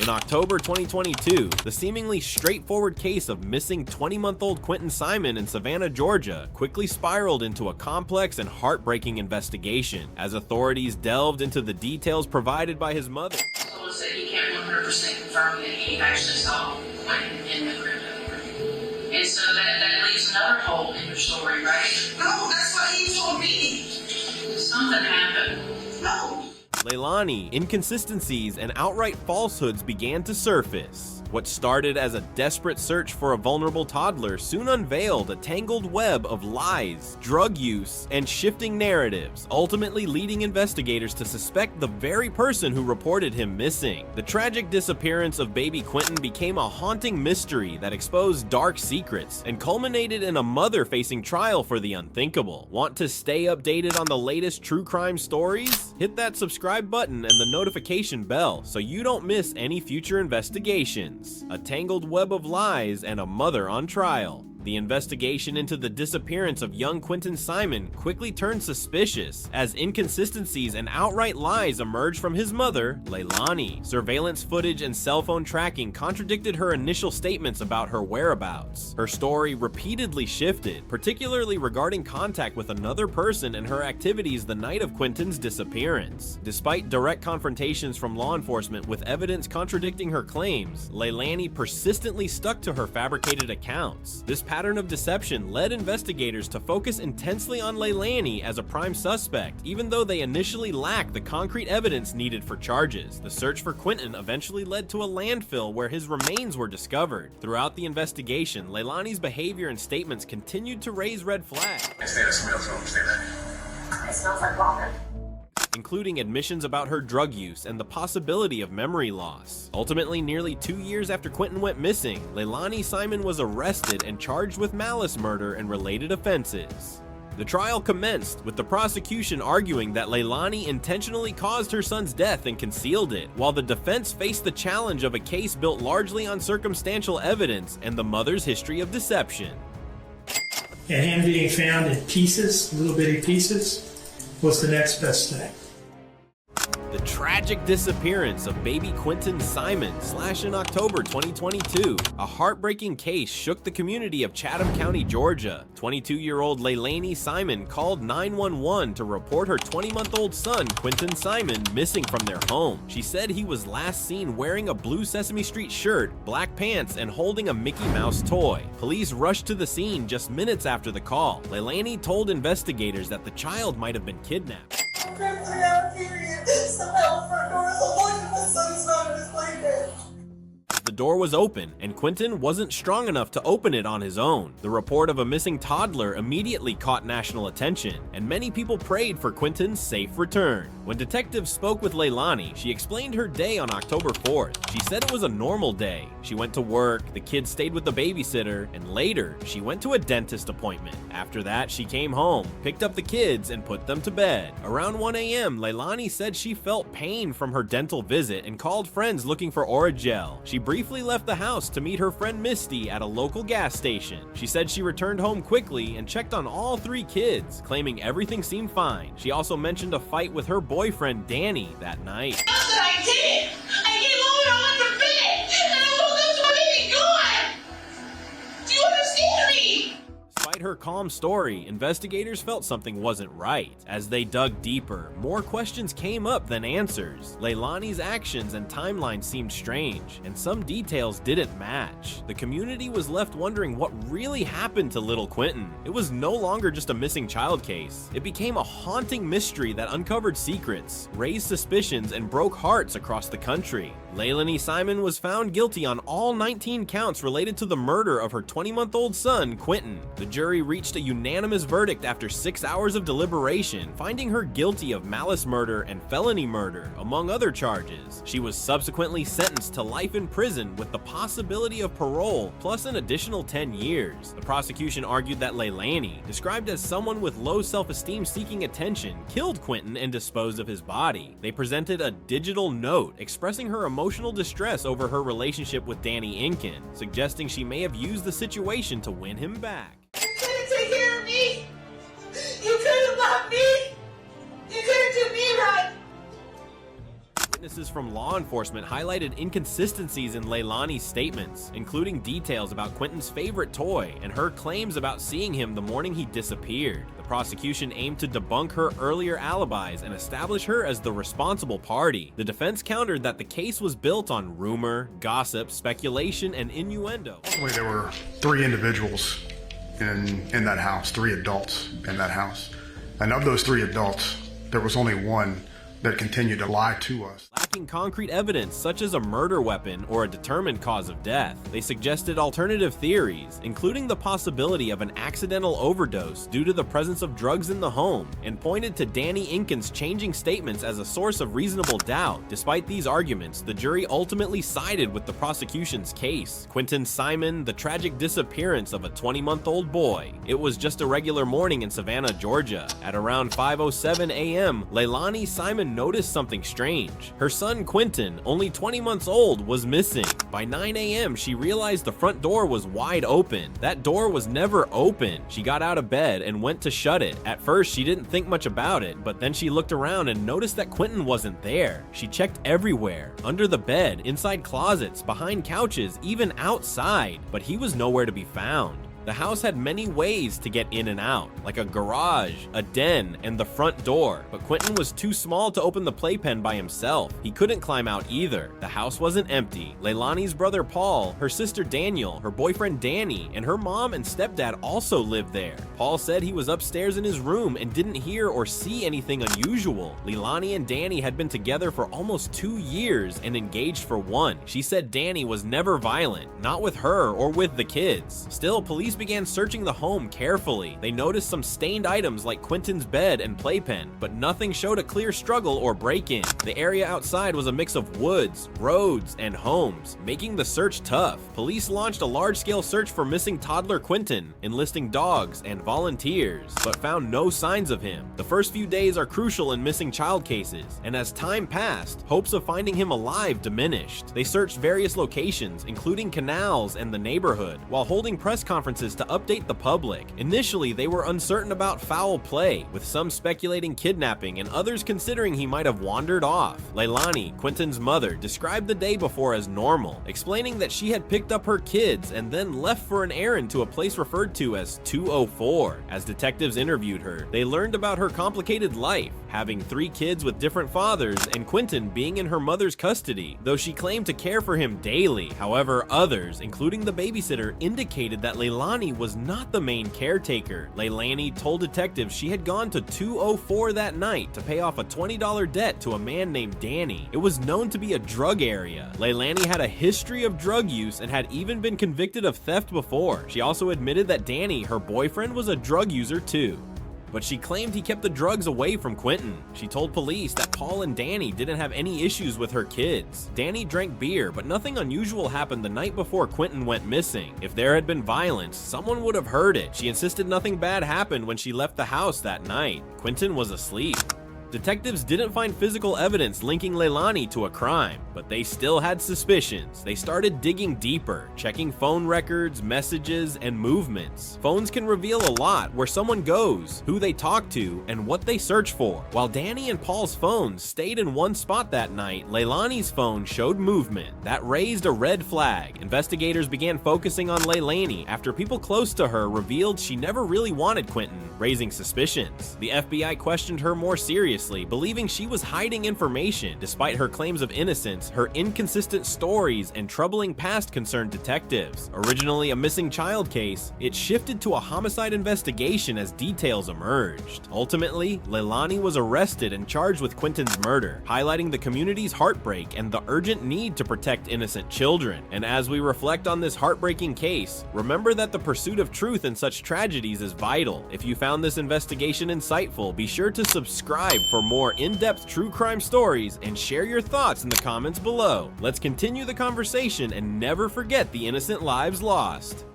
In October 2022, the seemingly straightforward case of missing 20-month-old Quinton Simon in Savannah, Georgia, quickly spiraled into a complex and heartbreaking investigation as authorities delved into the details provided by his mother. Told us that he can't 100% confirm that he actually saw Quinton in the crypto. And so that leaves another hole in your story, right? No, that's what he told me. Something happened. No. Leilani, inconsistencies and outright falsehoods began to surface. What started as a desperate search for a vulnerable toddler soon unveiled a tangled web of lies, drug use, and shifting narratives, ultimately leading investigators to suspect the very person who reported him missing. The tragic disappearance of baby Quinton became a haunting mystery that exposed dark secrets and culminated in a mother facing trial for the unthinkable. Want to stay updated on the latest true crime stories? Hit that subscribe button and the notification bell so you don't miss any future investigations. A tangled web of lies and a mother on trial. The investigation into the disappearance of young Quinton Simon quickly turned suspicious as inconsistencies and outright lies emerged from his mother, Leilani. Surveillance footage and cell phone tracking contradicted her initial statements about her whereabouts. Her story repeatedly shifted, particularly regarding contact with another person and her activities the night of Quinton's disappearance. Despite direct confrontations from law enforcement with evidence contradicting her claims, Leilani persistently stuck to her fabricated accounts. This pattern of deception led investigators to focus intensely on Leilani as a prime suspect, even though they initially lacked the concrete evidence needed for charges. The search for Quinton eventually led to a landfill where his remains were discovered. Throughout the investigation, Leilani's behavior and statements continued to raise red flags. I stand a smell, so understand that. It smells like vomit. Including admissions about her drug use and the possibility of memory loss. Ultimately, nearly 2 years after Quinton went missing, Leilani Simon was arrested and charged with malice murder and related offenses. The trial commenced, with the prosecution arguing that Leilani intentionally caused her son's death and concealed it, while the defense faced the challenge of a case built largely on circumstantial evidence and the mother's history of deception. And him being found in pieces, little bitty pieces, was the next best thing. The tragic disappearance of baby Quinton Simon in October 2022. A heartbreaking case shook the community of Chatham County, Georgia. 22-year-old Leilani Simon called 911 to report her 20-month-old son, Quinton Simon, missing from their home. She said he was last seen wearing a blue Sesame Street shirt, black pants, and holding a Mickey Mouse toy. Police rushed to the scene just minutes after the call. Leilani told investigators that the child might have been kidnapped. Some help for doors. The Lord, my son's not in his playpen. The door was open, and Quinton wasn't strong enough to open it on his own. The report of a missing toddler immediately caught national attention, and many people prayed for Quinton's safe return. When detectives spoke with Leilani, she explained her day on October 4th. She said it was a normal day. She went to work, the kids stayed with the babysitter, and later, she went to a dentist appointment. After that, she came home, picked up the kids, and put them to bed. Around 1 a.m., Leilani said she felt pain from her dental visit and called friends looking for Orajel. She briefly left the house to meet her friend Misty at a local gas station. She said she returned home quickly and checked on all 3 kids, claiming everything seemed fine. She also mentioned a fight with her boyfriend Danny that night. That's what I did. I came over on the bed, and I woke up to my baby gone. Do you understand me? Despite her calm story, investigators felt something wasn't right. As they dug deeper, more questions came up than answers. Leilani's actions and timeline seemed strange, and some details didn't match. The community was left wondering what really happened to little Quinton. It was no longer just a missing child case. It became a haunting mystery that uncovered secrets, raised suspicions, and broke hearts across the country. Leilani Simon was found guilty on all 19 counts related to the murder of her 20-month-old son, Quinton. The jury reached a unanimous verdict after 6 hours of deliberation, finding her guilty of malice murder and felony murder, among other charges. She was subsequently sentenced to life in prison with the possibility of parole, plus an additional 10 years. The prosecution argued that Leilani, described as someone with low self-esteem seeking attention, killed Quinton and disposed of his body. They presented a digital note expressing her emotional distress over her relationship with Danny Inkin, suggesting she may have used the situation to win him back. You couldn't take care of me. You couldn't love me. You couldn't do me right. Witnesses from law enforcement highlighted inconsistencies in Leilani's statements, including details about Quinton's favorite toy and her claims about seeing him the morning he disappeared. The prosecution aimed to debunk her earlier alibis and establish her as the responsible party. The defense countered that the case was built on rumor, gossip, speculation, and innuendo. Ultimately, there were 3 individuals in that house, 3 adults in that house. And of those 3 adults, there was only one that continued to lie to us. Lacking concrete evidence such as a murder weapon or a determined cause of death, they suggested alternative theories, including the possibility of an accidental overdose due to the presence of drugs in the home, and pointed to Danny Inkin's changing statements as a source of reasonable doubt. Despite these arguments, the jury ultimately sided with the prosecution's case. Quinton Simon, the tragic disappearance of a 20-month-old boy. It was just a regular morning in Savannah, Georgia. At around 5:07 a.m., Leilani Simon noticed something strange. Her son Quinton, only 20 months old, was missing. By 9 a.m., she realized the front door was wide open. That door was never open. She got out of bed and went to shut it. At first, she didn't think much about it, but then she looked around and noticed that Quinton wasn't there. She checked everywhere, under the bed, inside closets, behind couches, even outside, but he was nowhere to be found. The house had many ways to get in and out, like a garage, a den, and the front door, but Quinton was too small to open the playpen by himself. He couldn't climb out either. The house wasn't empty. Leilani's brother Paul, her sister Daniel, her boyfriend Danny, and her mom and stepdad also lived there. Paul said he was upstairs in his room and didn't hear or see anything unusual. Leilani and Danny had been together for almost 2 years and engaged for 1. She said Danny was never violent, not with her or with the kids. Still, police began searching the home carefully. They noticed some stained items like Quinton's bed and playpen, but nothing showed a clear struggle or break-in. The area outside was a mix of woods, roads, and homes, making the search tough. Police launched a large-scale search for missing toddler Quinton, enlisting dogs and volunteers, but found no signs of him. The first few days are crucial in missing child cases, and as time passed, hopes of finding him alive diminished. They searched various locations, including canals and the neighborhood, while holding press conferences to update the public. Initially, they were uncertain about foul play, with some speculating kidnapping and others considering he might have wandered off. Leilani, Quinton's mother, described the day before as normal, explaining that she had picked up her kids and then left for an errand to a place referred to as 204. As detectives interviewed her, they learned about her complicated life, having 3 kids with different fathers and Quinton being in her mother's custody, though she claimed to care for him daily. However, others, including the babysitter, indicated that Leilani was not the main caretaker. Leilani told detectives she had gone to 204 that night to pay off a $20 debt to a man named Danny. It was known to be a drug area. Leilani had a history of drug use and had even been convicted of theft before. She also admitted that Danny, her boyfriend, was a drug user too, but she claimed he kept the drugs away from Quinton. She told police that Paul and Danny didn't have any issues with her kids. Danny drank beer, but nothing unusual happened the night before Quinton went missing. If there had been violence, someone would have heard it. She insisted nothing bad happened when she left the house that night. Quinton was asleep. Detectives didn't find physical evidence linking Leilani to a crime, but they still had suspicions. They started digging deeper, checking phone records, messages, and movements. Phones can reveal a lot: where someone goes, who they talk to, and what they search for. While Danny and Paul's phones stayed in one spot that night, Leilani's phone showed movement. That raised a red flag. Investigators began focusing on Leilani after people close to her revealed she never really wanted Quinton, raising suspicions. The FBI questioned her more seriously, believing she was hiding information. Despite her claims of innocence, her inconsistent stories and troubling past concerned detectives. Originally a missing child case, it shifted to a homicide investigation as details emerged. Ultimately, Leilani was arrested and charged with Quinton's murder, highlighting the community's heartbreak and the urgent need to protect innocent children. And as we reflect on this heartbreaking case, remember that the pursuit of truth in such tragedies is vital. If you found this investigation insightful, be sure to subscribe for more in-depth true crime stories and share your thoughts in the comments below. Let's continue the conversation and never forget the innocent lives lost.